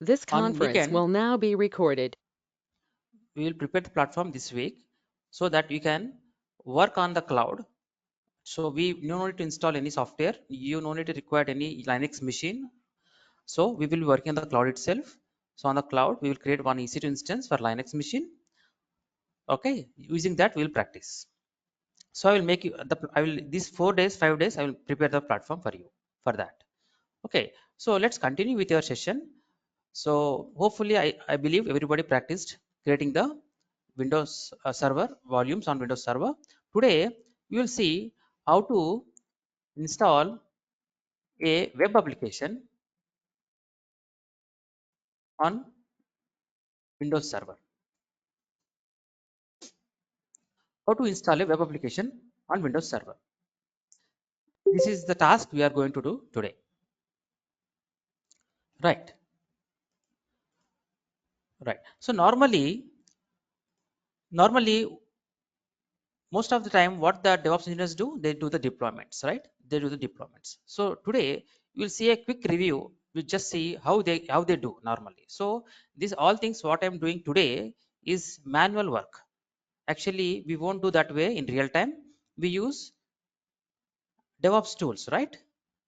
This On conference weekend, will now be recorded. we will prepare the platform this week so that we can work on the cloud. So we no need to install any software. You no need to require any Linux machine. So we will be working on the cloud itself. So on the cloud, we will create one EC2 instance for Linux machine. Okay, using that we will practice. So I will make you I will these 4 days, 5 days, I will prepare the platform for you for that. Okay, so let's continue with your session. So hopefully I believe everybody practiced creating the Windows server volumes on Windows server. Today we will see how to install a web application on Windows server. How to install a web application on Windows server. This is the task we are going to do today. Right, right. So normally most of the time what the DevOps engineers do, they do the deployments, right? They do the deployments. So today you'll see a quick review. We just see how they do normally. So these all things what I'm doing today is manual work. Actually we won't do that way in real time. We use DevOps tools, right?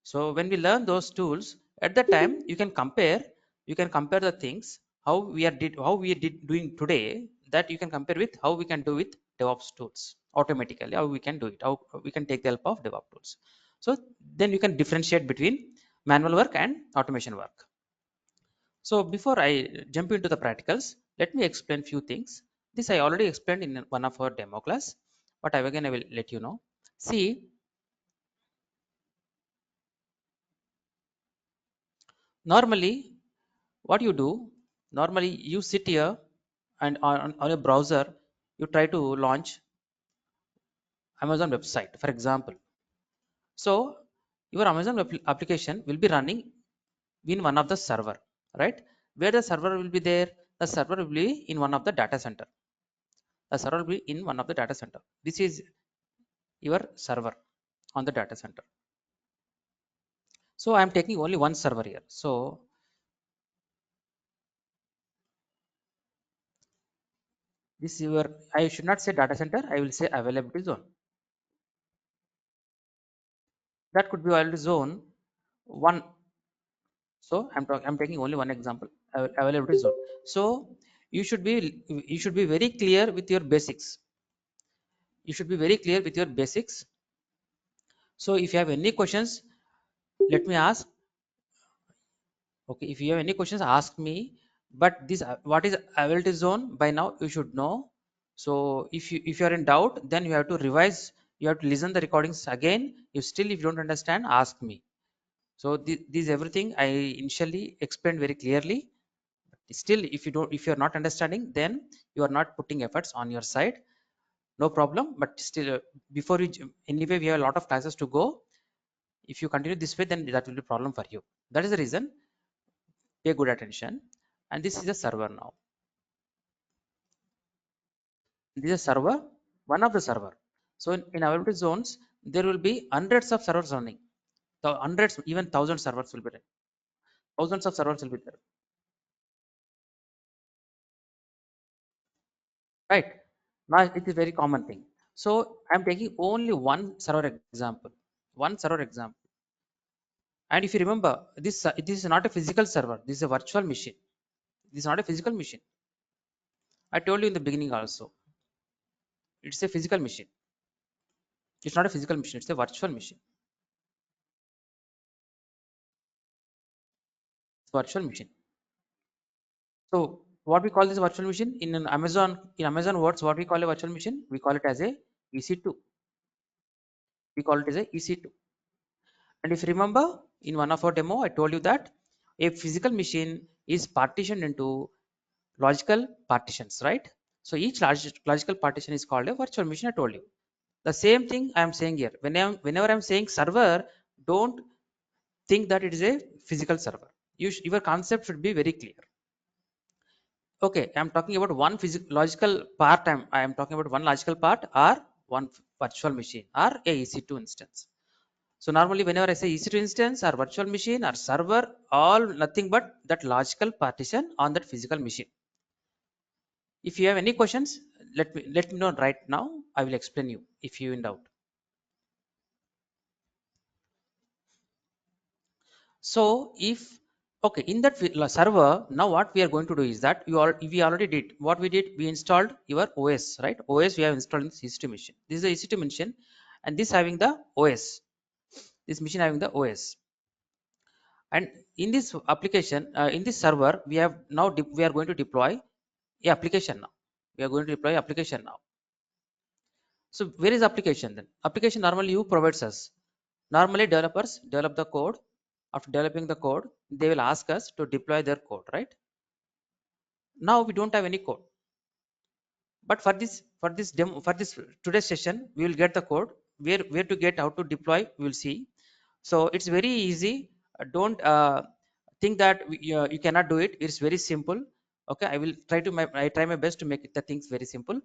So when we learn those tools, at that time you can compare the things how we did doing today, that you can compare with how we can do with DevOps tools automatically, how we can do it, how we can take the help of DevOps tools. So then you can differentiate between manual work and automation work. So before I jump into the practicals, let me explain few things. This I already explained in one of our demo class, but again I will let you know. See, normally what you do, normally you sit here and on a browser you try to launch Amazon website, for example. So your Amazon web application will be running in one of the server, right? Where the server will be there? The server will be in one of the data center. The server will be in one of the data center. This is your server on the data center. So I am taking only one server here. So this is your, I should not say data center, I will say availability zone. That could be availability zone one. So I'm taking only one example, availability zone. So you should be very clear with your basics. You should be very clear with your basics. So if you have any questions, let me ask. Okay, if you have any questions, ask me. But this what is availability zone, by now you should know. So if you are in doubt, then you have to revise. You have to listen the recordings again. If you don't understand, ask me. So this everything I initially explained very clearly. Still if you're not understanding, then you are not putting efforts on your side. No problem, but still before anyway we have a lot of classes to go. If you continue this way, then that will be a problem for you. That is the reason, pay good attention. And this is a server now. This is a server, one of the server. So in availability zones there will be hundreds of servers running. The hundreds, even thousands servers will be there. Thousands of servers will be there, right? Now it is very common thing. So I'm taking only one server example, one server example. And if you remember, this is not a physical server, this is a virtual machine. This is not a physical machine. I told you in the beginning also, it's a physical machine. It's not a physical machine, it's a virtual machine. It's a virtual machine. So what we call this virtual machine in an Amazon words, what we call a virtual machine, we call it as a EC2. We call it as a EC2. And if you remember, in one of our demo I told you that a physical machine is partitioned into logical partitions, right? So each logical partition is called a virtual machine. I told you the same thing I am saying here. Whenever I'm saying server, don't think that it is a physical server. Your concept should be very clear. Okay, I'm talking about one logical part. I am talking about one logical part or one virtual machine or a EC2 instance. So normally whenever I say EC2 instance or virtual machine or server, all nothing but that logical partition on that physical machine. If you have any questions, let me know right now. I will explain you if you in doubt. So if okay, in that server, now what we are going to do is that we already did what we did. We installed your OS, right? OS we have installed in this EC2 machine. This is the EC2 machine, and this having the OS. This machine having the OS, and in this application, in this server, we have now we are going to deploy a application now. We are going to deploy application now. So where is application then? Application normally you provides us. Normally developers develop the code. After developing the code, they will ask us to deploy their code, right? Now we don't have any code, but for this demo, for this today's session, we will get the code. Where to get, how to deploy, we will see. So it's very easy. Don't think that you cannot do it. It's very simple. Okay, I try my best to make the things very simple.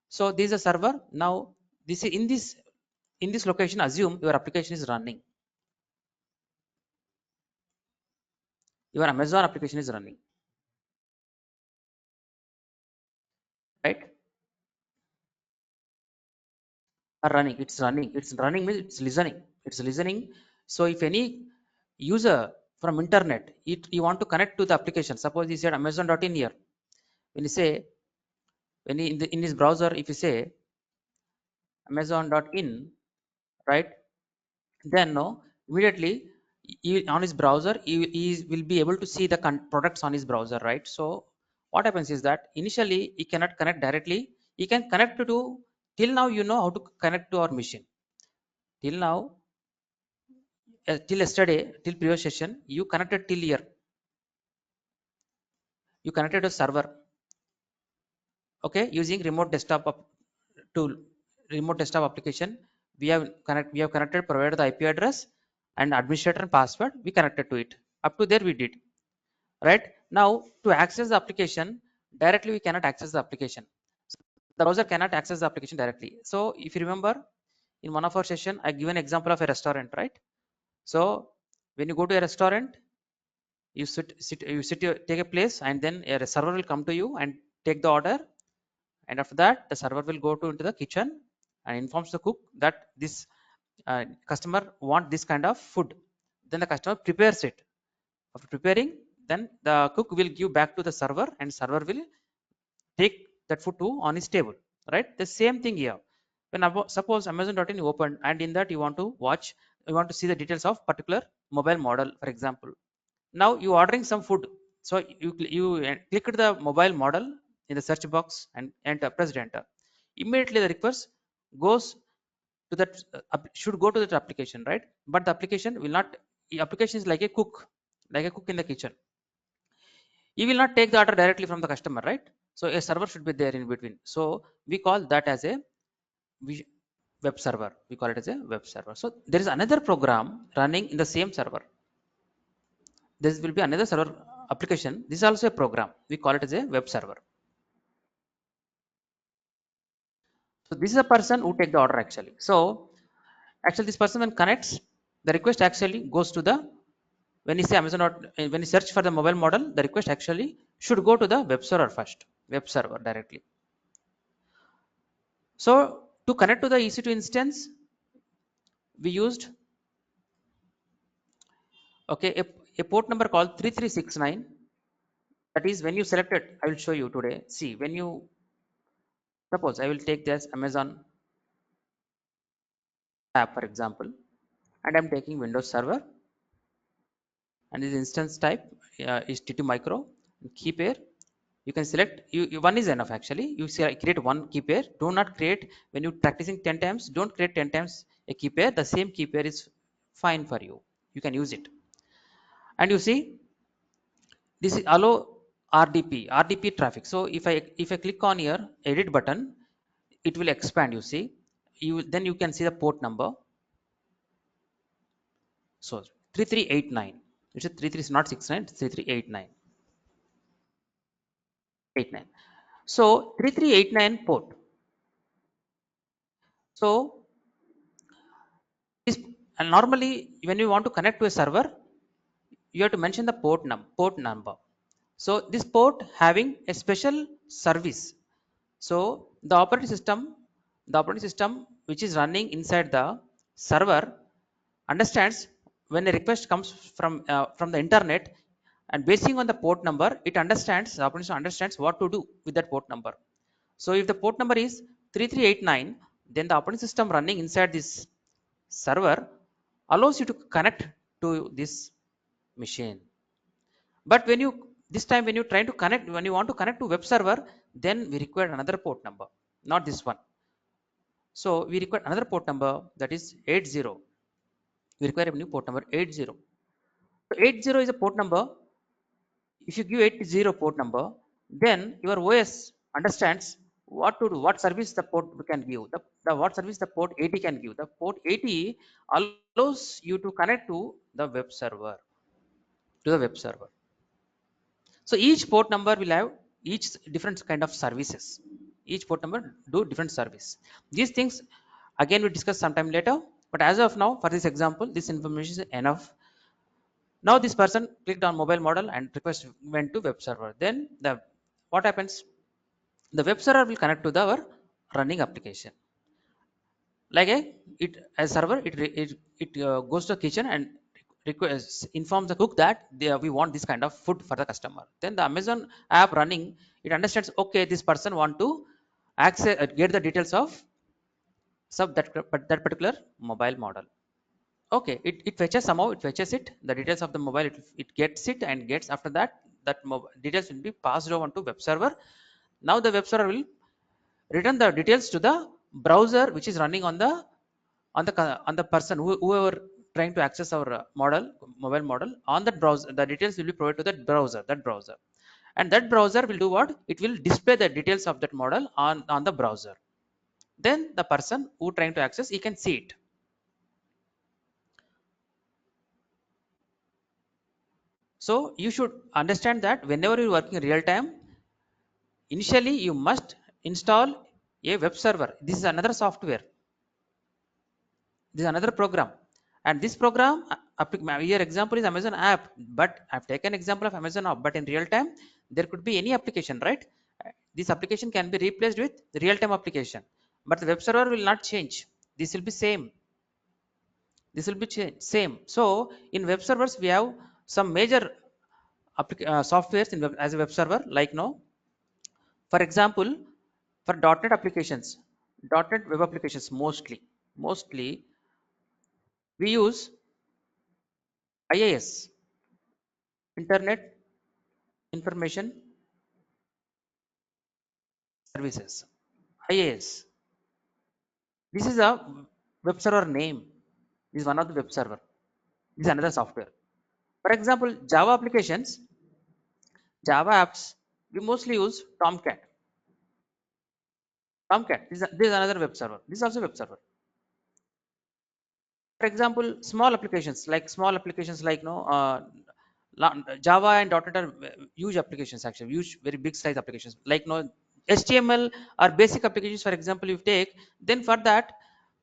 So this is a server. Now this is in this location, assume your application is running. Your Amazon application is running, right? Are running. It's running means it's listening. So if any user from internet, you want to connect to the application, suppose you said amazon.in here. When you say, in this browser, if you say amazon.in, right, then no, immediately on his browser, he will be able to see the products on his browser, right? So what happens is that initially he cannot connect directly. He can connect to till now, you know how to connect to our machine. Till now, till yesterday, till previous session, you connected till here. You connected a server, okay, using tool, remote desktop application. We have connected, provided the IP address and administrator and password. We connected to it. Up to there we did, right? Now to access the application directly, we cannot access the application. The browser cannot access the application directly. So if you remember, in one of our session, I give an example of a restaurant, right? So when you go to a restaurant, take a place, and then a server will come to you and take the order. And after that, the server will go to into the kitchen and informs the cook that this customer want this kind of food. Then the customer prepares it. After preparing, then the cook will give back to the server, and server will take that food to on his table, right? The same thing here. When suppose amazon.in opened, and in that you want to see the details of particular mobile model, for example. Now you ordering some food. So you click the mobile model in the search box and press enter. Immediately the request goes to that, should go to that application, right? But the application will not. The application is like a cook, in the kitchen. He will not take the order directly from the customer, right? So a server should be there in between. So we call that as a web server. We call it as a web server. So there is another program running in the same server. This will be another server application. This is also a program. We call it as a web server. So this is a person who take the order actually. So actually this person when connects, the request actually goes to the, when you say amazon, when you search for the mobile model, the request actually should go to the web server first, web server directly. So to connect to the EC2 instance, we used, okay, a port number called 3369. That is, when you select it, I will show you today. See, when you suppose I will take this Amazon app, for example, and I'm taking Windows Server, and this instance type is T2 micro key pair. You can select, one is enough actually. You create one key pair. Do not create, when you practicing 10 times, don't create 10 times a key pair. The same key pair is fine for you. You can use it. And you see, this is allow rdp traffic. So if I click on here edit button, it will expand. You see, then you can see the port number. So 3389, it's a 33, not 69, it's 3389. 89. So 3389 port. So this And normally when you want to connect to a server, you have to mention the port number. So this port having a special service. So the operating system which is running inside the server understands when a request comes from the internet, and basing on the port number, the operating system understands what to do with that port number. So if the port number is 3389, then the operating system running inside this server allows you to connect to this machine. But this time when you try to connect, when you want to connect to web server, then we require another port number, not this one. So we require another port number, that is 80. We require a new port number 80. So 80 is a port number. If you give 80 port number, then your OS understands what to do, what service the port can give, the what service the port 80 can give. The port 80 allows you to connect to the web server, to the web server. So each port number will have each different kind of services. Each port number do different service. These things again we discuss sometime later, but as of now for this example this information is enough. Now this person clicked on mobile model and request went to web server. Then what happens, the web server will connect to our running application. Like a server, it goes to the kitchen and informs the cook that we want this kind of food for the customer. Then the Amazon app running, it understands, okay, this person want to access get the details of that particular mobile model. Okay, it fetches, somehow it fetches it, the details of the mobile, it gets it, and gets after that details will be passed over to web server. Now the web server will return the details to the browser which is running on the person whoever trying to access our mobile model. On that browser, the details will be provided to that browser, and that browser will do what, it will display the details of that model on the browser. Then the person who trying to access, he can see it. So you should understand that whenever you are working in real time, initially you must install a web server. This is another software, this is another program. And this program, your example is Amazon app, but I've taken example of Amazon app, but in real time there could be any application, right? This application can be replaced with the real time application, but the web server will not change. This will be same, same. So in web servers we have some major softwares as a web server, like no, for example, for .NET applications, .NET web applications, mostly we use IIS, Internet Information Services, IIS. This is a web server name. This is one of the web server. This is another software. For example, Java applications, Java apps, we mostly use Tomcat. Tomcat. This is another web server. This is also web server. For example, small applications like no Java and .NET are huge applications, actually huge, very big size applications, like no HTML or basic applications. For example, you take, then for that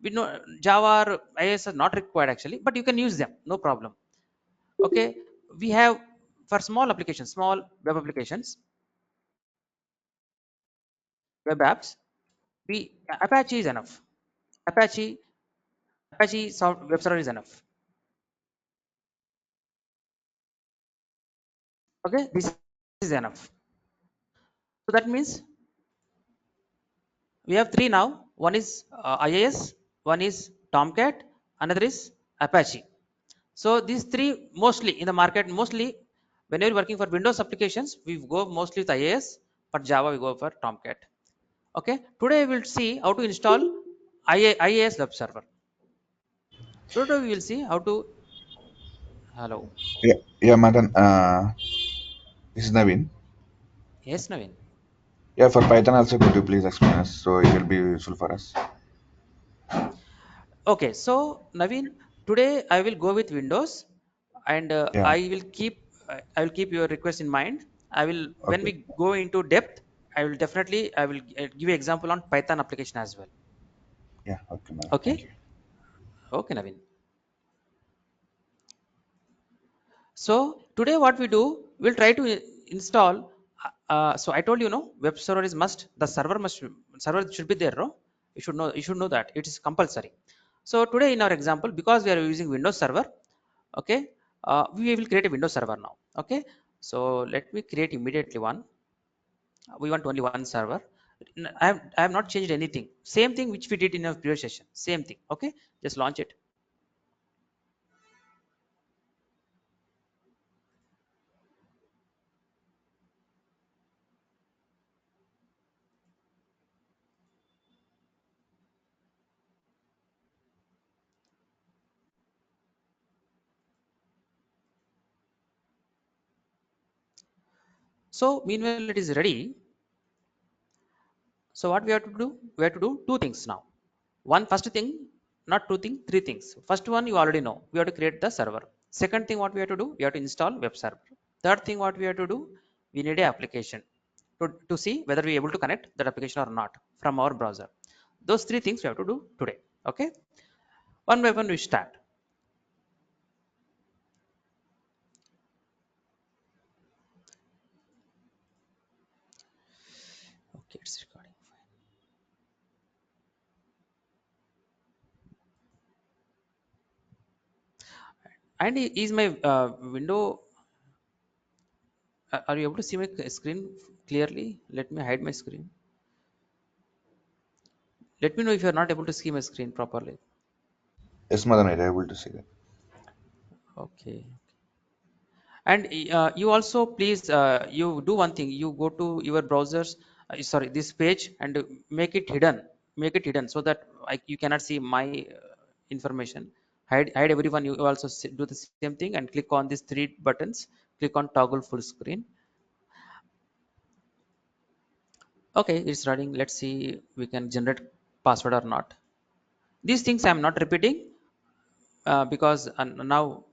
we know Java or IIS are not required actually, but you can use them, no problem. Okay, we have for small applications, small web applications, web apps, we Apache is enough. Apache web server is enough. Okay, this is enough. So that means we have three now. One is IIS, one is Tomcat, another is Apache. So these three mostly in the market, mostly when you're working for Windows applications, we go mostly with IIS. For Java we go for Tomcat. Okay, today we will see how to install IIS web server. Today we will see how to, hello, Yeah, yeah, Madan. This is Naveen. yes Naveen. Yeah, for Python also, could you please explain us so it will be useful for us? Okay, so Naveen, today I will go with Windows, and Yeah. I will keep your request in mind. I will, when Okay. we go into depth, I will give you example on Python application as well. Yeah. Okay, Madan. Thank Okay, you. okay Naveen. So today what we do, we'll try to install. So I told you, no, web server is must. The server should be there, no? You should know that it is compulsory. So today in our example, because we are using Windows Server, okay, we will create a Windows Server now. Okay, so let me create immediately one. We want only one server. I have not changed anything. Same thing which we did in our previous session. Same thing. Okay, just launch it. So meanwhile it is ready. So what we have to do? We have to do two things now. One first thing, not two things, three things. First one you already know. We have to create the server. Second thing what we have to do? We have to install web server. Third thing what we have to do? We need a application to see whether we are able to connect that application or not from our browser. Those three things we have to do today. Okay. One by one we start. Okay, it's recording. And is my window? Are you able to see my screen clearly? Let me hide my screen. Let me know if you are not able to see my screen properly. Yes, Madan, I'm able to see that. Okay. And you also please you do one thing. You go to your browsers, sorry, this page, and make it hidden. Make it hidden so that you cannot see my information. Hide everyone. You also do the same thing and click on these three buttons. Click on toggle full screen. Okay, it's running. Let's see we can generate password or not. These things I'm not repeating because now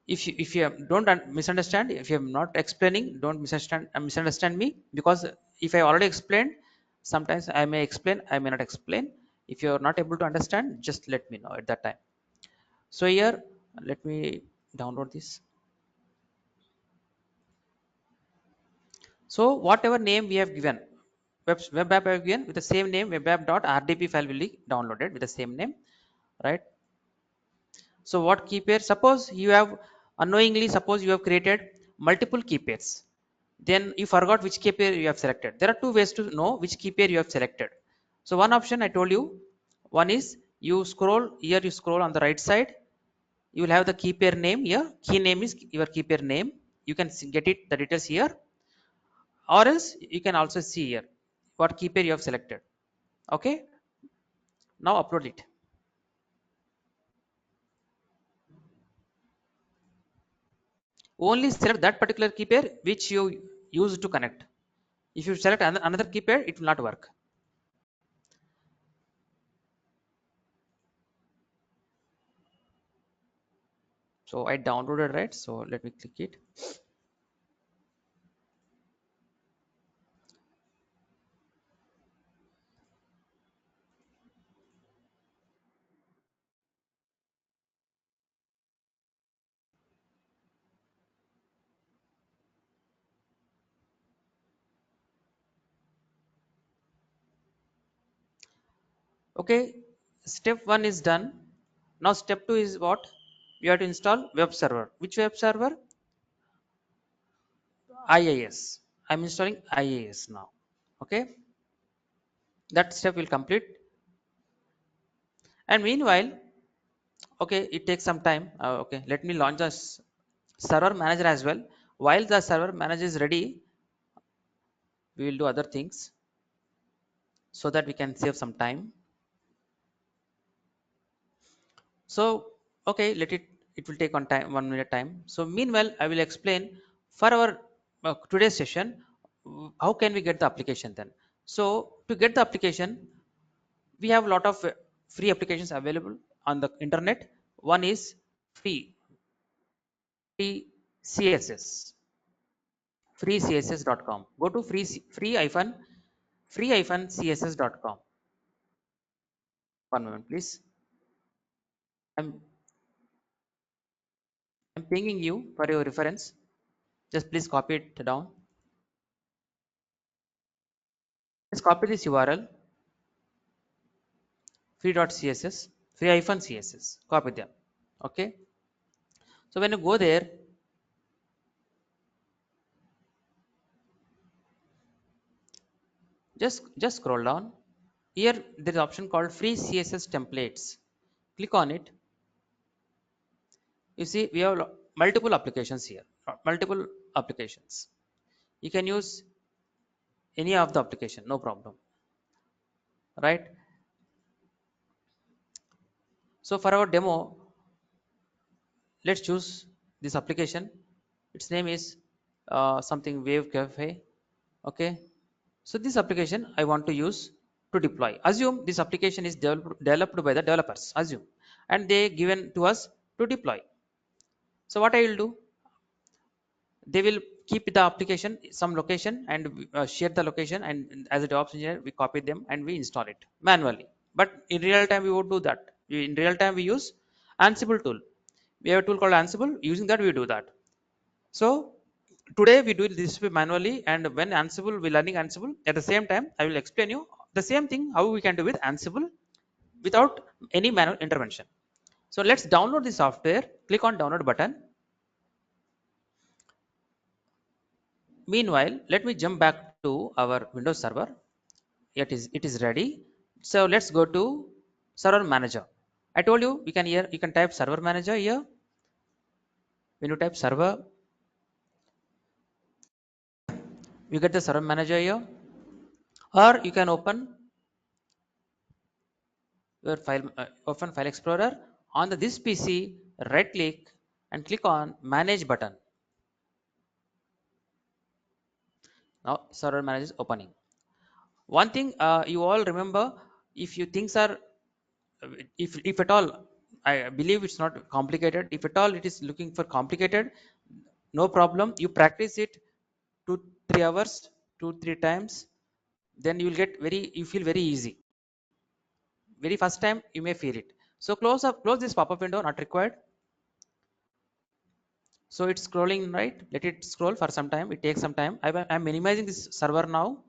if you don't misunderstand, if you're not explaining, don't misunderstand me, because if I already explained, sometimes I may explain, I may not explain. If you're not able to understand, just let me know at that time. So here, let me download this. So whatever name we have given, web app I have given with the same name, web app.rdp file will be downloaded with the same name, right? So what key pair? Suppose you have unknowingly, suppose you have created multiple key pairs. Then you forgot which key pair you have selected. There are two ways to know which key pair you have selected. So one option I told you, one is you scroll here, you scroll on the right side, you will have the key pair name here. Key name is your key pair name. You can get it, the details here, or else you can also see here what key pair you have selected. Okay, now upload it. Only select that particular key pair which you use to connect. If you select another key pair, it will not work. So I downloaded, right? So let me click it. Okay, step one is done. Now step two is what? You have to install web server. Which web server? IIS. I'm installing IIS now. Okay, that step will complete. And meanwhile, okay, it takes some time. Okay, let me launch the server manager as well. While the server manager is ready, we will do other things so that we can save some time. So okay, let it will take on time, 1 minute time. So meanwhile I will explain for our today's session, how can we get the application then. So to get the application, we have a lot of free applications available on the internet. One is free, css, freecss.com. Go to free-css.com. One moment please. I'm I'm pinging you for your reference. Just please copy it down. Just copy this URL free.css, free-css. Copy them. Okay. So when you go there, just scroll down. Here there is an option called free CSS templates. Click on it. You see we have multiple applications here. Multiple applications. You can use any of the application, no problem. Right. So for our demo, let's choose this application. Its name is something Wave Cafe. Okay. So this application I want to use to deploy. Assume this application is developed by the developers. Assume, and they given to us to deploy. So what I will do? They will keep the application some location and share the location, and as a DevOps engineer we copy them and we install it manually. But in real time we won't do that. In real time we use Ansible tool. We have a tool called Ansible. Using that we do that. So today we do this way manually, and when Ansible we learning Ansible at the same time I will explain you the same thing how we can do with Ansible without any manual intervention. So let's download the software. Click on download button. Meanwhile, let me jump back to our Windows server. It is ready. So let's go to server manager. I told you you can type server manager here. When you type server, you get the server manager here, or you can your open file explorer on this PC. Right click and click on manage button. Now server manager is opening. One thing you all remember, if you things are if at all, I believe it's not complicated. If at all it is looking for complicated, no problem. You practice it 2-3 hours, 2-3 times, then you feel very easy. Very first time you may feel it. So close this pop-up window, not required. So it's scrolling, right? Let it scroll for some time. It takes some time. I'm minimizing this server now.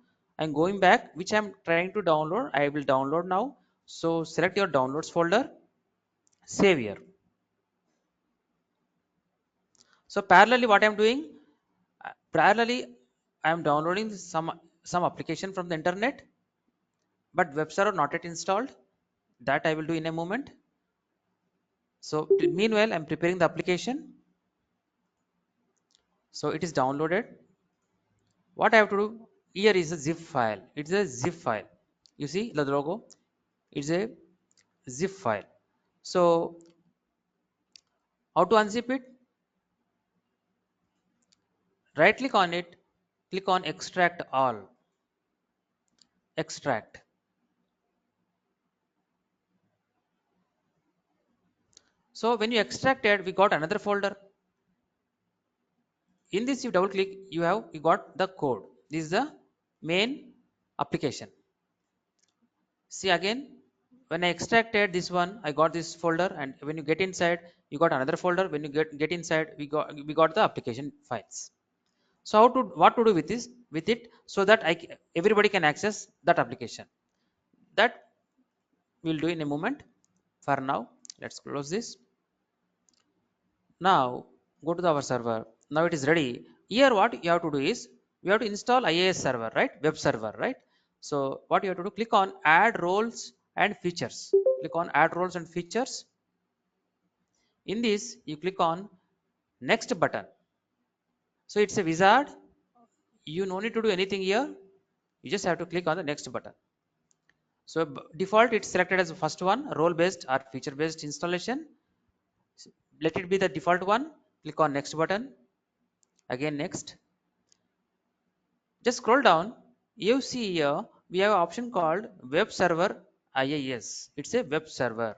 I'm going back, which I'm trying to download. I will download now. So select your downloads folder, save here. So parallelly what I'm doing, parallelly I'm downloading some application from the internet, but web server not yet installed. That I will do in a moment. So meanwhile I'm preparing the application. So it is downloaded. What I have to do here is a zip file. It's a zip file. You see the logo. It's a zip file. So how to unzip it? Right click on it. Click on extract all. Extract. So when you extracted, we got another folder. In this you double click, you got the code. This is the main application. See again, when I extracted this one, I got this folder, and when you get inside, you got another folder. When you get inside, we got the application files. So what to do with it, so that everybody can access that application. That we'll do in a moment. For now, let's close this. Now go to our server. Now it is ready. Here what you have to do is we have to install IIS server, right? Web server, right? So what you have to do, click on add roles and features. Click on add roles and features. In this you click on next button. So it's a wizard. You no need to do anything here. You just have to click on the next button. So default it's selected as the first one, role based or feature based installation. Let it be the default one. Click on next button. Again next. Just scroll down. You see here we have an option called Web Server IIS. It's a web server.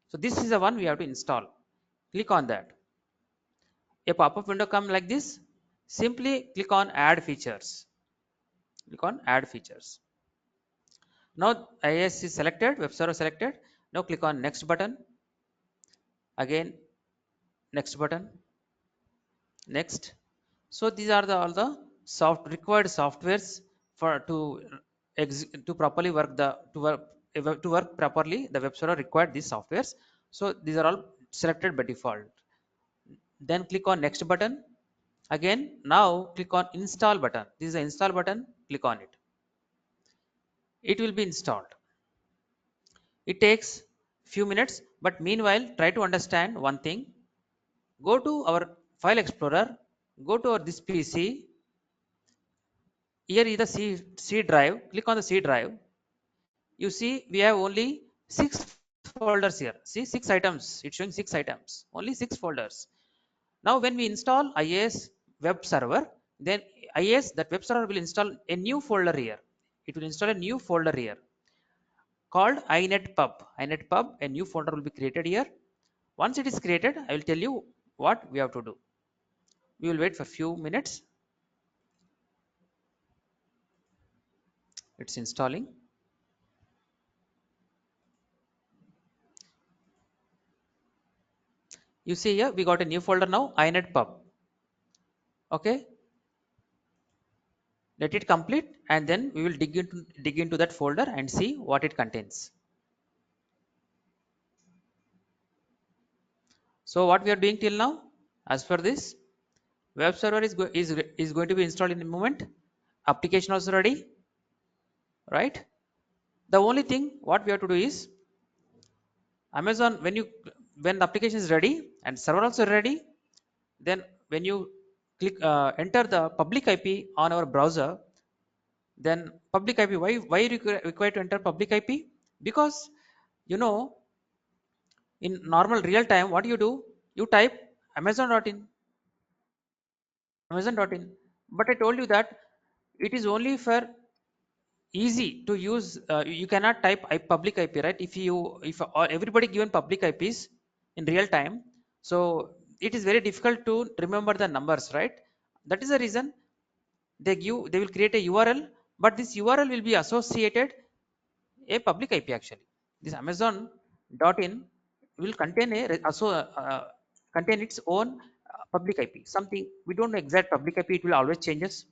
So this is the one we have to install. Click on that. A pop-up window come like this. Simply click on Add Features. Click on Add Features. Now IIS is selected, web server selected. Now click on Next button. Again Next button. Next. So these are all the required softwares for to properly work to work properly the web server required these softwares. So these are all selected by default. Then click on next button. Again, now click on install button. This is the install button. Click on it. It will be installed. It takes few minutes, but meanwhile try to understand one thing. Go to our file explorer, go to our this PC. Here is the C drive. Click on the C drive. You see we have only 6 folders here. See, 6 items. It's showing 6 items. Only 6 folders. Now when we install IIS Web Server, then IIS that web server will install a new folder here. It will install a new folder here called inetpub. Inetpub, a new folder will be created here. Once it is created, I will tell you what we have to do. We will wait for a few minutes. It's installing. You see here we got a new folder now, inetpub. Okay, let it complete and then we will dig into that folder and see what it contains. So what we are doing till now, as per this, web server is going to be installed in a moment. Application also ready, right? The only thing what we have to do is Amazon, when the application is ready and server also ready, then when you enter the public IP on our browser, then public IP, why required to enter public IP? Because you know, in normal real time, what you do, you type amazon.in, amazon.in. But I told you that it is only for easy to use. You cannot type public IP, right? If everybody given public IPs in real time, so it is very difficult to remember the numbers, right? That is the reason they will create a URL, but this URL will be associated a public IP actually. This amazon.in will contain contain its own public IP. Something we don't know exact public IP, it will always changes.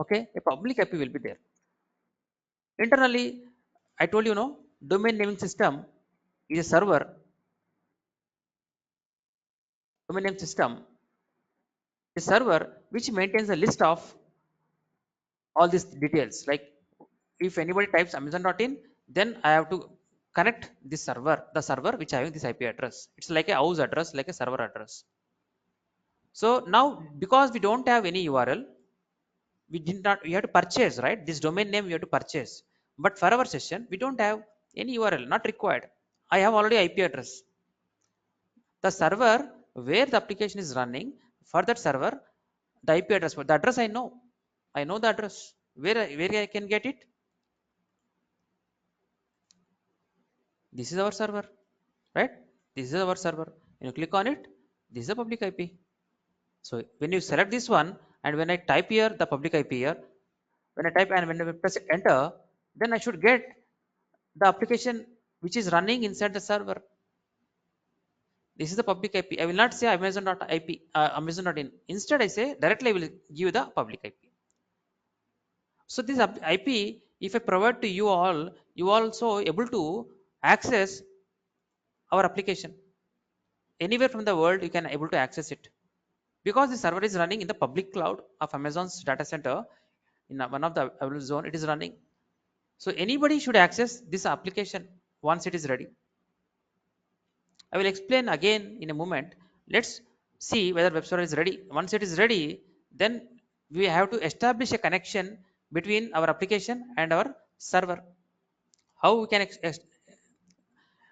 Okay, a public IP will be there. Internally, I told you, no, domain naming system is a server. Domain name system is a server which maintains a list of all these details. Like if anybody types amazon.in, then I have to connect this server, the server which having this IP address. It's like a house address, like a server address. So now because we don't have any URL, we have to purchase, right? This domain name we have to purchase. But for our session, we don't have any URL, not required. I have already IP address. The server where the application is running, for that server, the IP address, the address I know the address where I can get it. This is our server, right? This is our server. When you click on it, this is the public IP. So when you select this one and when I type here the public IP here, when I type and when I press enter, then I should get the application which is running inside the server. This is the public IP. I will not say amazon.ip, amazon.in. Instead, I say directly I will give the public IP. So this IP, if I provide to you all, you also able to access our application anywhere from the world. You can able to access it because the server is running in the public cloud of Amazon's data center in one of the available zone. It is running. So anybody should access this application once it is ready. I will explain again in a moment. Let's see whether web server is ready. Once it is ready, then we have to establish a connection between our application and our server. How we can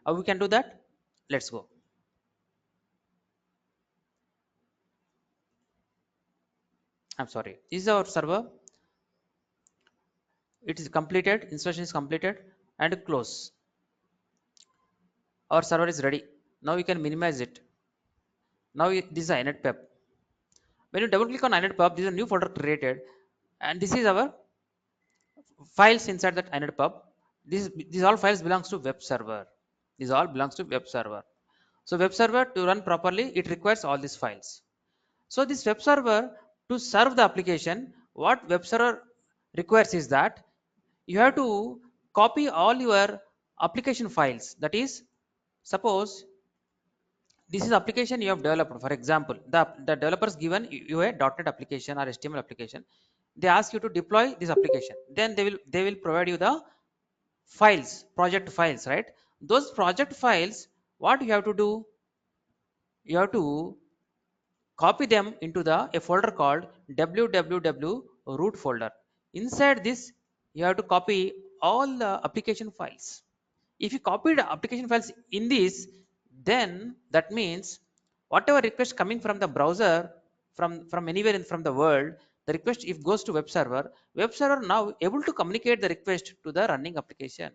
how we can do that? Let's go. I'm sorry. This is our server. It is completed. Installation is completed and close. Our server is ready. Now we can minimize it. Now this is a inetpub. When you double click on inetpub, this is a new folder created, and this is our files inside that inetpub. These all files belongs to web server. These all belongs to web server. So web server to run properly, it requires all these files. So this web server, to serve the application, what web server requires is that you have to copy all your application files. That is, suppose this is application you have developed. For example, the developers given you a .NET application or HTML application. They ask you to deploy this application. Then they will provide you the files, project files, right? Those project files, what you have to do, you have to copy them into a folder called www root folder. Inside this, you have to copy all the application files. If you copy the application files in this, then that means whatever request coming from the browser, from anywhere from the world, the request if goes to web server now able to communicate the request to the running application.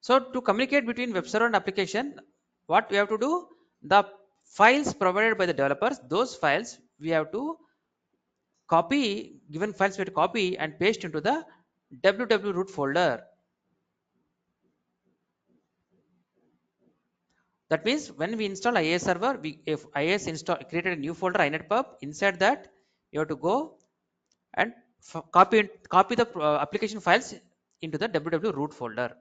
So to communicate between web server and application, what we have to do, the files provided by the developers, those files we have to copy, given files we have to copy and paste into the www root folder. That means when we install IIS server, if IIS install created a new folder inetpub, inside that you have to go and copy the application files into the www root folder.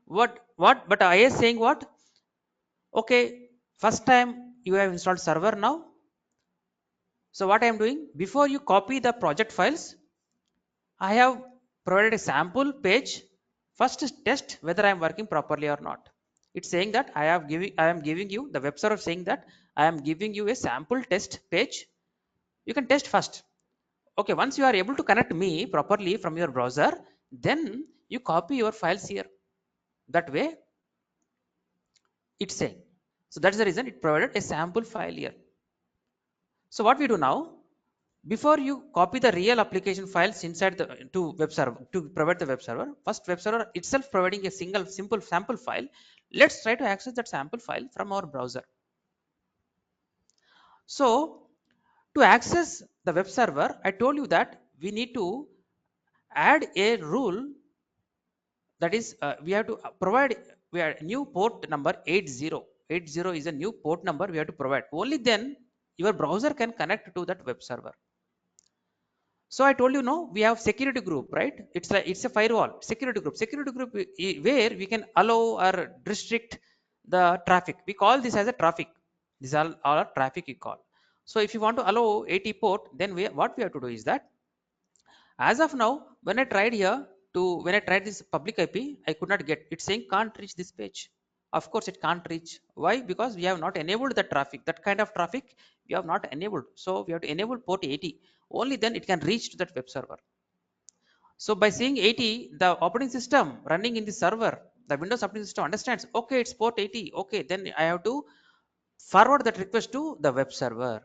But IIS saying what? Okay, first time you have installed server now. So what I am doing, before you copy the project files, I have provided a sample page. First test whether I am working properly or not. It's saying that I am giving you, the web server saying that I am giving you a sample test page. You can test first. Okay, once you are able to connect me properly from your browser, then you copy your files here. That way it's saying. So that's the reason it provided a sample file here. So what we do now, before you copy the real application files inside the to web server to provide the web server, first web server itself providing a simple sample file. Let's try to access that sample file from our browser. So to access the web server, I told you that we need to add a rule. That is, we have to provide we are new port number 80 is a new port number we have to provide. Only then your browser can connect to that web server. So I told you, no, we have security group, right? It's a firewall. Security group where we can allow or restrict the traffic. We call this as a traffic. These are all traffic we call. So if you want to allow 80 port, then what we have to do is that, as of now, when I tried this public IP, I could not get. It's saying can't reach this page. Of course it can't reach. Why? Because we have not enabled the traffic. That kind of traffic we have not enabled. So we have to enable port 80. Only then it can reach to that web server. So by seeing 80, the operating system running in the server, the Windows operating system understands, okay, it's port 80. Okay, then I have to forward that request to the web server.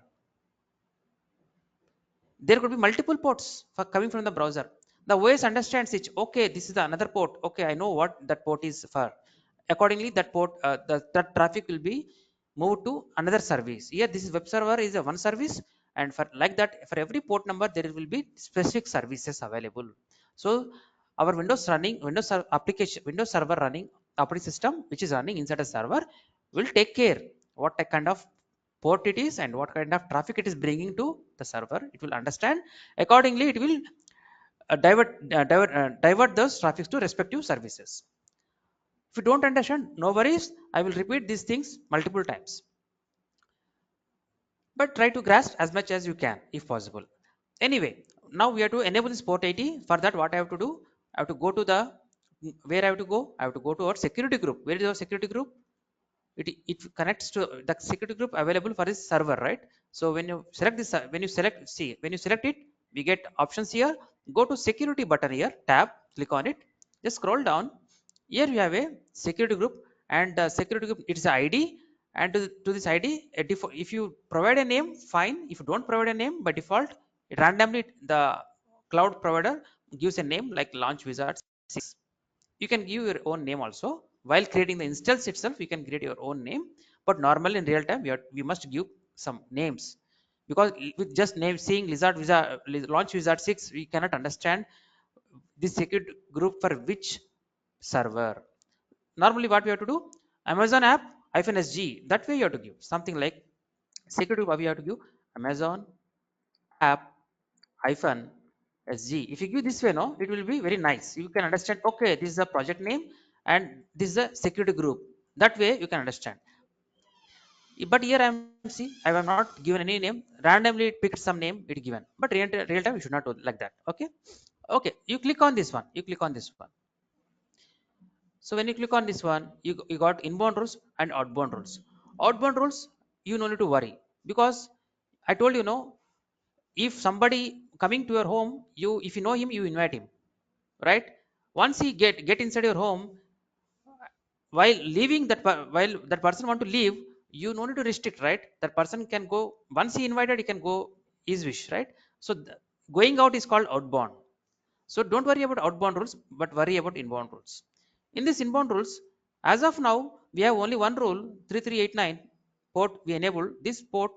There could be multiple ports for coming from the browser. The OS understands it. Okay, this is the another port. Okay, I know what that port is for. Accordingly, that port, that traffic will be moved to another service. Here, this is web server is a one service, and for like that, for every port number, there will be specific services available. So, our Windows server running operating system, which is running inside a server, will take care what kind of port it is and what kind of traffic it is bringing to the server. It will understand. Accordingly, it will divert those traffics to respective services. If you don't understand, no worries. I will repeat these things multiple times, but try to grasp as much as you can if possible. Anyway, now we have to enable this port 80. For that, what I have to do, I have to go to the where I have to go. I have to go to our security group. Where is our security group? It connects to the security group available for this server, right? So when you select this, when you select it, we get options here. Go to security button here, tab, click on it, just scroll down. Here you have a security group, and security group, it is ID, and to this ID, if you provide a name, fine. If you don't provide a name, by default it randomly, the cloud provider gives a name like launch wizard 6. You can give your own name also. While creating the instance itself, you can create your own name, but normally in real time we must give some names, because with just name seeing launch wizard 6, we cannot understand this security group for which server. Normally what we have to do, Amazon app, hyphen sg, that way you have to give something like security group, you have to give Amazon app hyphen sg. If you give this way, no, it will be very nice. You can understand, okay, this is a project name and this is a security group. That way you can understand. But here I am, see, I have not given any name, randomly it picked some name it given, but real time you should not do like that. Okay. Okay, you click on this one, you click on this one. So when you click on this one, you got inbound rules and outbound rules. Outbound rules, you no need to worry, because I told you, no, if somebody coming to your home, you, if you know him, you invite him, right? Once he get inside your home, while leaving that while that person want to leave, you no need to restrict, right? That person can go, once he invited, he can go his wish, right? So going out is called outbound. So don't worry about outbound rules, but worry about inbound rules. In this inbound rules, as of now, we have only one rule, 3389 port we enable. This port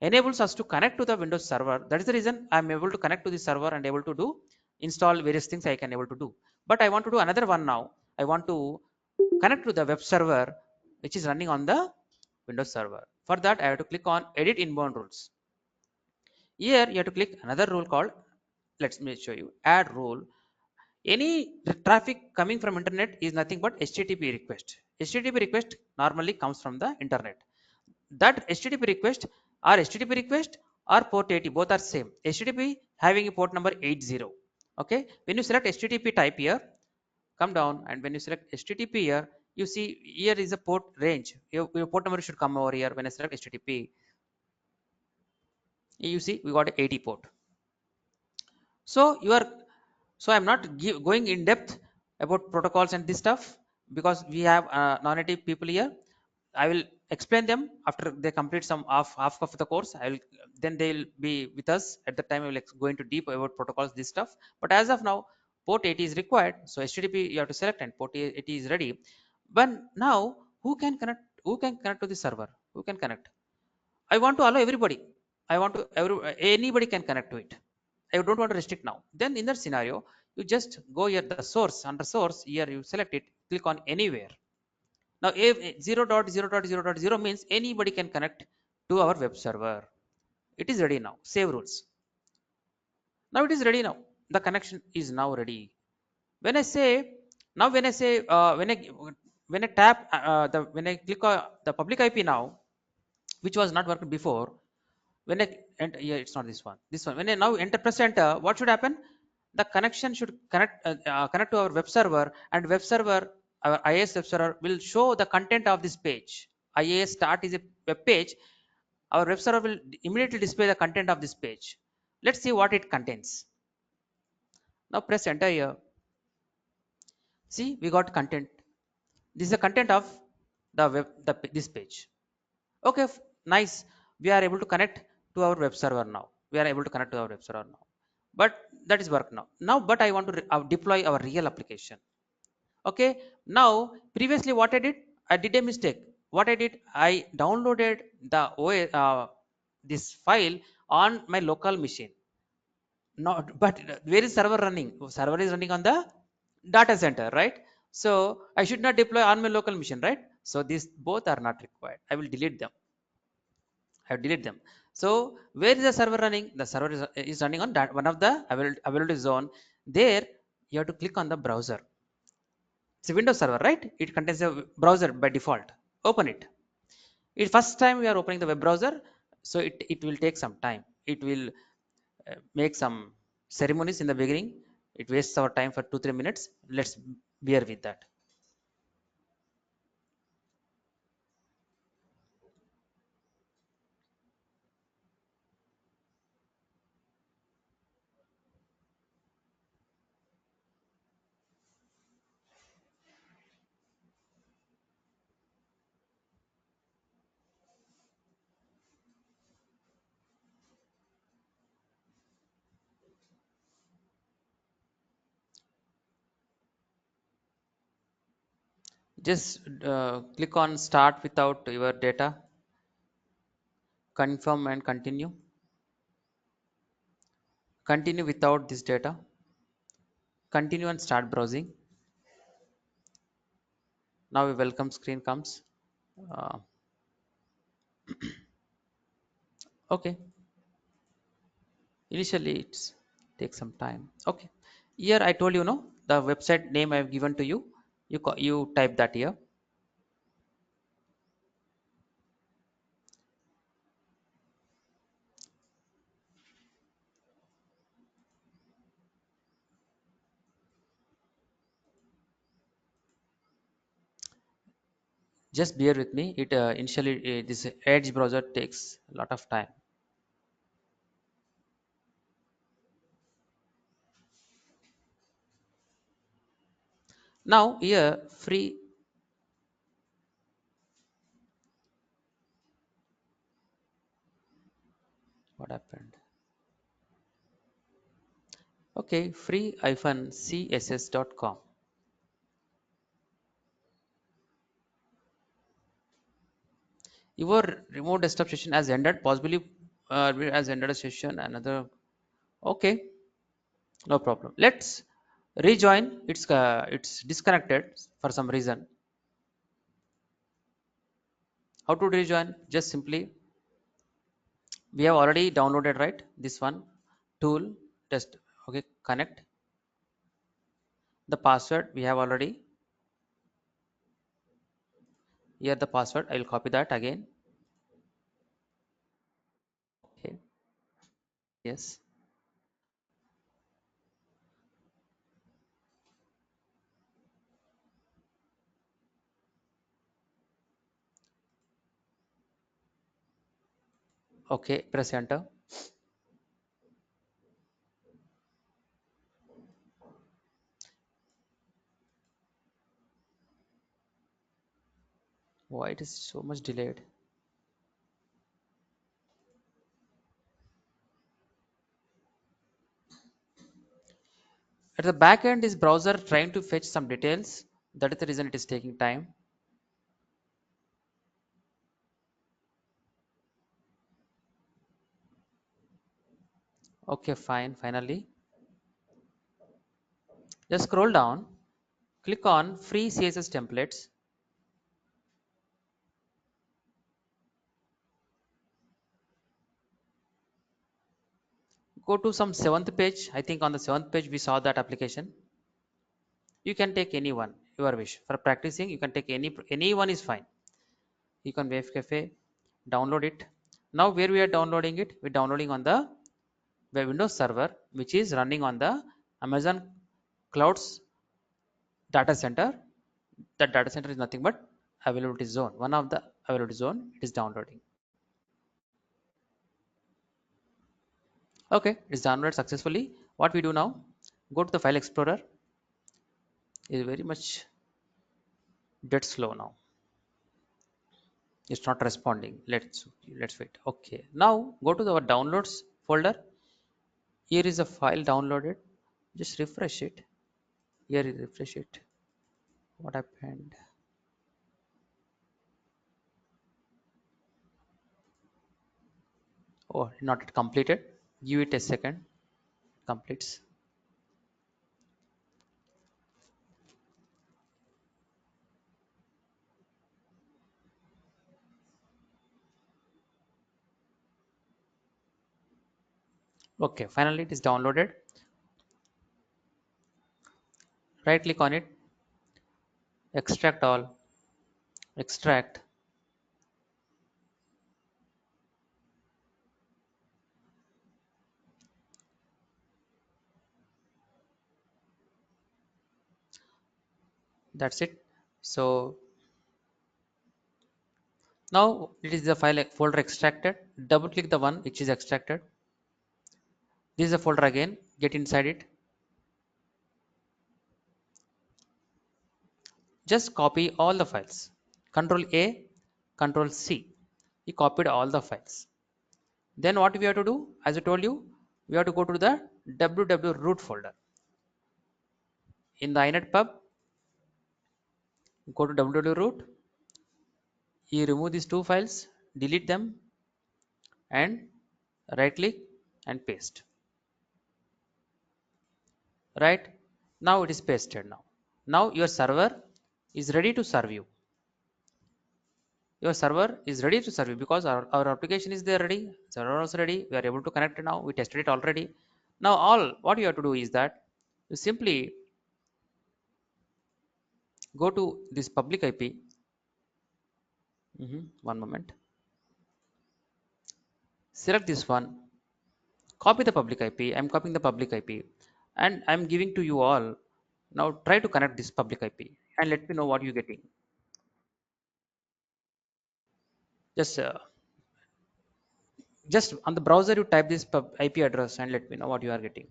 enables us to connect to the Windows server. That is the reason I'm able to connect to the server and able to do install various things I can able to do. But I want to do another one now. I want to connect to the web server which is running on the Windows server. For that, I have to click on edit inbound rules. Here you have to click another rule called, let me show you, add rule. Any traffic coming from internet is nothing but HTTP request. HTTP request normally comes from the internet. That HTTP request or HTTP request or port 80, both are same. HTTP having a port number 80. Okay, when you select HTTP type here, come down, and when you select HTTP here, you see here is a port range. Your port number should come over here. When I select HTTP, you see we got a 80 port. So you are, so I'm not going in depth about protocols and this stuff, because we have non-native people here. I will explain them after they complete some half of the course. I will, then they will be with us at the time. I will go into deep about protocols, this stuff. But as of now, port 80 is required, so HTTP you have to select and port 80 is ready. But now, who can connect, who can connect to the server, who can connect? I want to allow everybody. I want to anybody can connect to it. I don't want to restrict now. Then in that scenario, you just go here the source, under source here you select it, click on anywhere. Now if 0.0.0.0 means anybody can connect to our web server. It is ready now. Save rules. Now it is ready now. The connection is now ready. When I say, now when I say when I tap when I click on the public IP now, which was not working before, when I enter, yeah, it's not this one, this one. When I now enter, press enter, what should happen? The connection should connect to our web server, and web server, our IIS web server will show the content of this page. IIS start is a web page. Our web server will immediately display the content of this page. Let's see what it contains. Now press enter here. See, we got content. This is the content of the web, this page. Okay, nice. We are able to connect to our web server now. We are able to connect to our web server now. But that is work now. Now, but I want to deploy our real application. Okay. Now, previously what I did, I did a mistake. What I did, I downloaded the OS, this file on my local machine. Not, but where is server running? Server is running on the data center, right? So I should not deploy on my local machine, right? So these both are not required. I will delete them. I have delete them. So where is the server running? The server is running on that one of the availability zone. There you have to click on the browser. It's a Windows server, right? It contains a browser by default. Open it. It first time we are opening the web browser, so it will take some time. It will make some ceremonies in the beginning. It wastes our time for 2-3 minutes. Let's bear with that. Just click on start without your data, confirm and continue. Continue without this data. Continue and start browsing. Now a welcome screen comes. Uh, okay, initially it's takes some time. Okay, here I told you, no, the website name I've given to you. You type that here. Just bear with me. It initially this Edge browser takes a lot of time. Now here free. What happened? Okay, free-css.com. Your remote desktop session has ended. Possibly has ended a session. Another. Okay, no problem. Let's rejoin. It's disconnected for some reason. How to rejoin? Just simply we have already downloaded, right, this one tool test. Okay, connect. The password we have already. Here the password. I will copy that again. Okay. Yes. Okay, press enter. Why it is so much delayed? At the back end is browser trying to fetch some details. That is the reason it is taking time. Okay, fine. Finally, just scroll down, click on free CSS templates. Go to some seventh page. I think on the seventh page we saw that application. You can take any one your wish. For practicing, you can take any one is fine. You can Wave Cafe, download it. Now where we are downloading it? We're downloading on the Windows server, which is running on the Amazon Clouds data center. That data center is nothing but availability zone. One of the availability zone, it is downloading. Okay, it is downloaded successfully. What we do now? Go to the file explorer. It is very much dead slow now. It's not responding. Let's wait. Okay, now go to our downloads folder. Here is a file downloaded. Just refresh it. Here is refresh it. What happened? Oh, not yet completed. Give it a second. Completes. Okay, finally it is downloaded. Right click on it. Extract all. Extract. That's it. So now it is the file folder extracted. Double click the one which is extracted. This is the folder again. Get inside it. Just copy all the files. Control A, Control C. We copied all the files. Then what we have to do? As I told you, we have to go to the www root folder. In the inet pub, go to www root. You remove these two files, delete them, and right click and paste. Right now it is pasted. Now your server is ready to serve you. your server is ready to serve you because our application is there ready, server is ready, we are able to connect it now, we tested it already. Now all what you have to do is that you simply go to this public IP. One moment, select this one, copy the public IP. I'm copying the public IP and I'm giving to you all. Now try to connect this public IP and let me know what you're getting. Just uh, just on the browser you type this IP address and let me know what you are getting.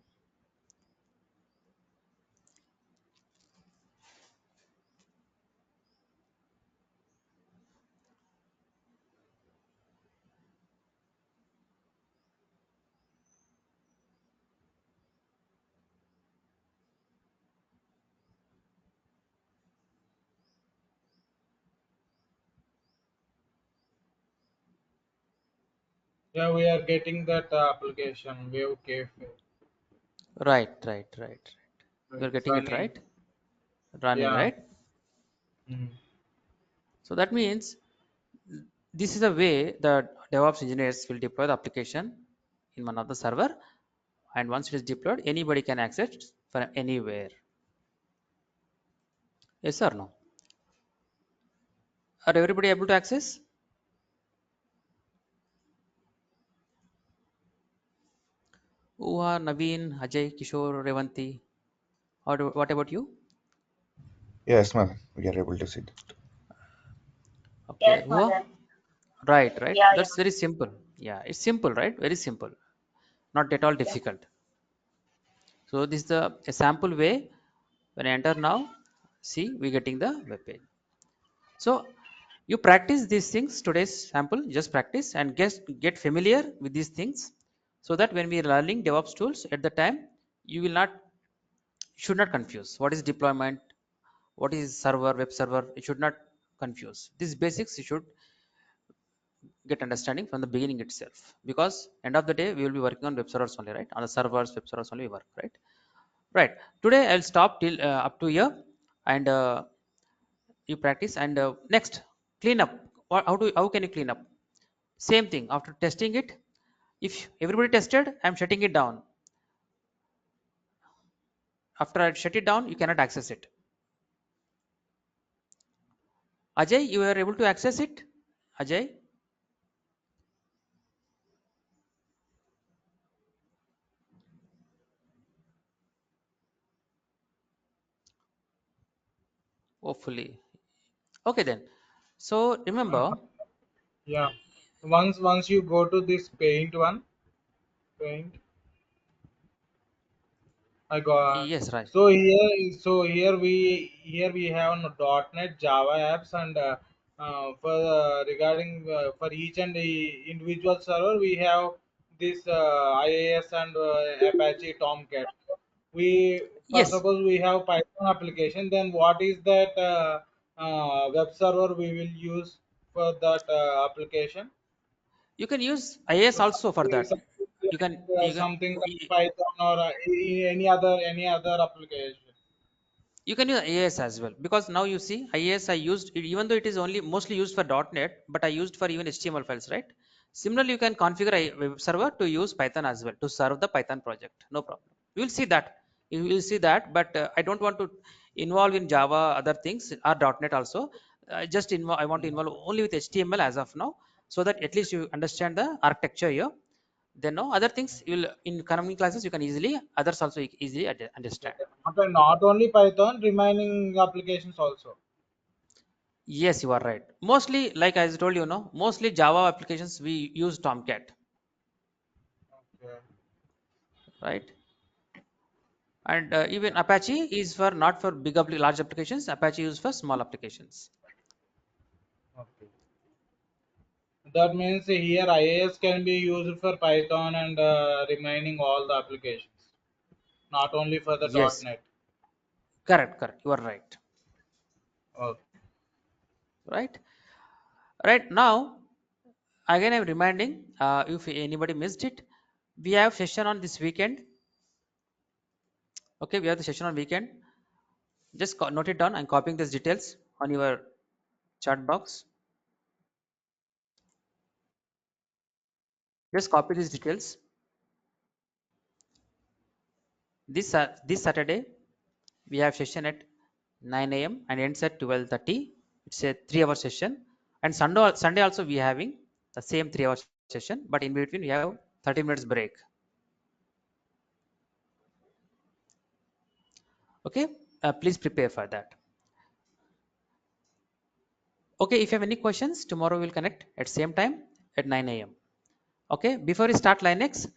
Yeah, we are getting that application Wave Cafe. Right. You're It's getting it running. right, running Yeah. right. Mm. So that means this is a way that DevOps engineers will deploy the application in one of the server, and once it is deployed, anybody can access it from anywhere. Yes or no? Are everybody able to access? Uha, Naveen, Ajay, Kishore, Revanti. What about you? Yes, ma'am. We are able to see that. Okay, Yes, Uha? Madan. Right. Yeah, That's very simple. Yeah, it's simple, right? Very simple. Not at all yeah, difficult. So this is the a sample way. When I enter now, see we getting the web page. So you practice these things today's sample. Just practice and get familiar with these things, so that when we are learning DevOps tools at the time, you will not should not confuse what is deployment, what is server, web server. It should not confuse. These basics you should get understanding from the beginning itself, because end of the day we will be working on web servers only, right? On the servers, web servers only we work, right? Right. Today I'll stop till up to here, and you practice. And next, clean up. How can you clean up? Same thing. After testing it, if everybody tested, I'm shutting it down. After I shut it down, you cannot access it. Ajay, you were able to access it? Ajay? Hopefully. Okay then. So Uh, remember, yeah. Once you go to this paint one, paint. I got. yes, right. So here we have .NET Java apps, and for regarding for each and individual server we have this IIS and Apache Tomcat. We first Yes, suppose we have Python application. Then what is that web server we will use for that application? you can use IAS also for that. You can, Something like Python or any other application. you can use IAS as well, because now you see IAS I used even though it is only mostly used for .NET, but I used for even HTML files, right? Similarly, you can configure a web server to use Python as well to serve the Python project. No problem. You will see that. You will see that, but I don't want to involve in Java other things or .NET also. I want to involve only with HTML as of now, so that at least you understand the architecture here. Then no other things you will in coming classes you can easily others also easily understand. Not only Python, remaining applications also. Yes, you are right. Mostly, like I told you, no, mostly Java applications we use Tomcat, Okay. right? And even Apache is for not for large applications. Apache is for small applications. Okay. That means here IIS can be used for Python and remaining all the applications, not only for the Yes, .NET. correct. You are right. Okay. Right, right. Now, again, I'm reminding if anybody missed it, we have session on this weekend. Okay, we have the session on weekend. Just note it down. I'm copying these details on your chat box. Just copy these details. This Saturday we have session at 9 a.m. and ends at 12:30. It's a 3-hour session. And Sunday also we are having the same 3-hour session, but in between we have 30 minutes break. Okay, please prepare for that. Okay, if you have any questions, tomorrow we'll connect at same time at 9 a.m. Okay, before we start Linux,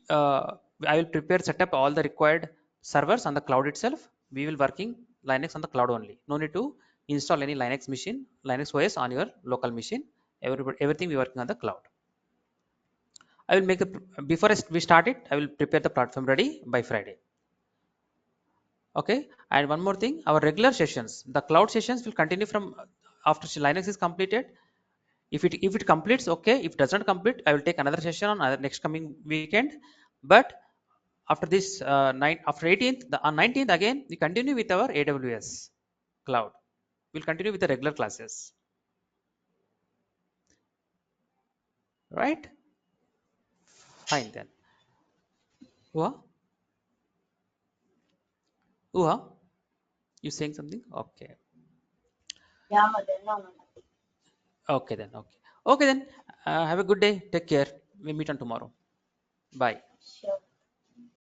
I will prepare set up all the required servers on the cloud itself. We will working Linux on the cloud only. No need to install any Linux OS on your local machine. Everything we working on the cloud. I will make the before we start it. I will prepare the platform ready by Friday. Okay, and one more thing, our regular sessions, the cloud sessions will continue from after Linux is completed. If it completes, okay. If it doesn't complete, I will take another session on next coming weekend. But after this after 18th, on 19th again we continue with our AWS cloud. We'll continue with the regular classes, right? Fine then. Uha? Uha? You saying something? Okay. Yeah, then no, no, nothing. Okay then. Okay then. Have a good day. Take care. We meet on tomorrow. Bye. Sure.